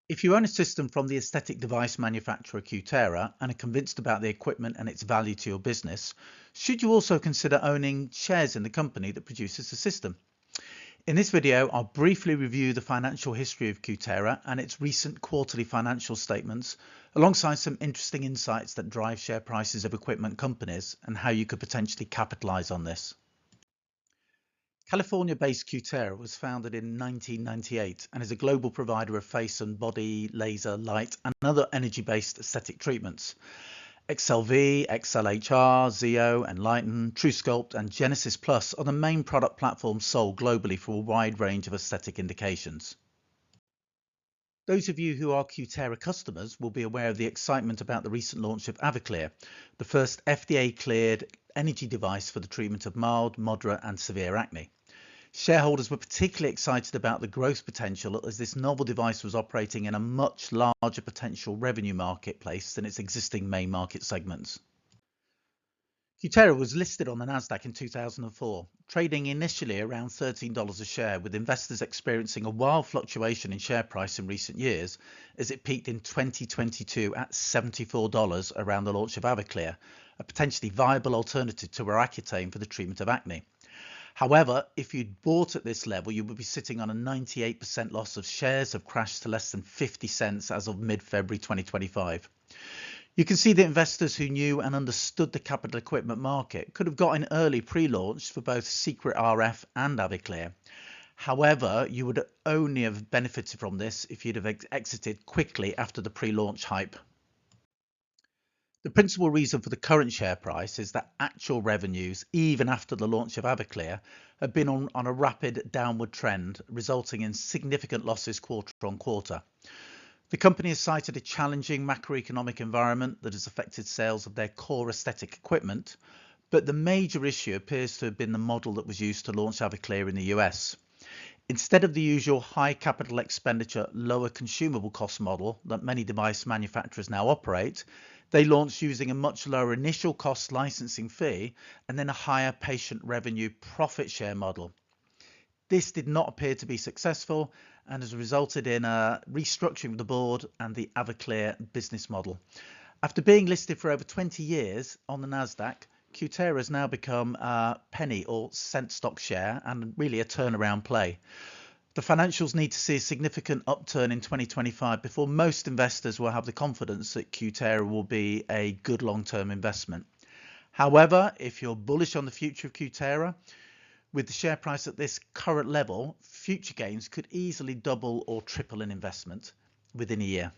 If you own a system from the aesthetic device manufacturer Cutera and are convinced about the equipment and its value to your business, should you also consider owning shares in the company that produces the system? In this video, I'll briefly review the financial history of Cutera and its recent quarterly financial statements, alongside some interesting insights that drive share prices of equipment companies and how you could potentially capitalize on this. California-based Cutera was founded in 1998 and is a global provider of face and body laser, light and other energy-based aesthetic treatments. XLV, XLHR, Zeo, Enlighten, TrueSculpt and Genesis Plus are the main product platforms sold globally for a wide range of aesthetic indications. Those of you who are Cutera customers will be aware of the excitement about the recent launch of AviClear, the first FDA-cleared energy device for the treatment of mild, moderate and severe acne. Shareholders were particularly excited about the growth potential as this novel device was operating in a much larger potential revenue marketplace than its existing main market segments. Cutera was listed on the Nasdaq in 2004, trading initially around $13 a share, with investors experiencing a wild fluctuation in share price in recent years as it peaked in 2022 at $74 around the launch of AviClear, a potentially viable alternative to Accutane for the treatment of acne. However, if you'd bought at this level, you would be sitting on a 98% loss, of shares have crashed to less than 50 cents as of mid-February 2025. You can see that investors who knew and understood the capital equipment market could have got in early pre-launch for both Secret RF and AviClear. However, you would only have benefited from this if you'd have exited quickly after the pre-launch hype. The principal reason for the current share price is that actual revenues, even after the launch of AviClear, have been on a rapid downward trend, resulting in significant losses quarter on quarter. The company has cited a challenging macroeconomic environment that has affected sales of their core aesthetic equipment, but the major issue appears to have been the model that was used to launch AviClear in the US. Instead of the usual high capital expenditure, lower consumable cost model that many device manufacturers now operate, they launched using a much lower initial cost licensing fee and then a higher patient revenue profit share model. This did not appear to be successful and has resulted in a restructuring of the board and the AviClear business model. After being listed for over 20 years on the Nasdaq, Cutera has now become a penny or cent stock share and really a turnaround play. The financials need to see a significant upturn in 2025 before most investors will have the confidence that Cutera will be a good long-term investment. However, if you're bullish on the future of Cutera, with the share price at this current level, future gains could easily double or triple in investment within a year.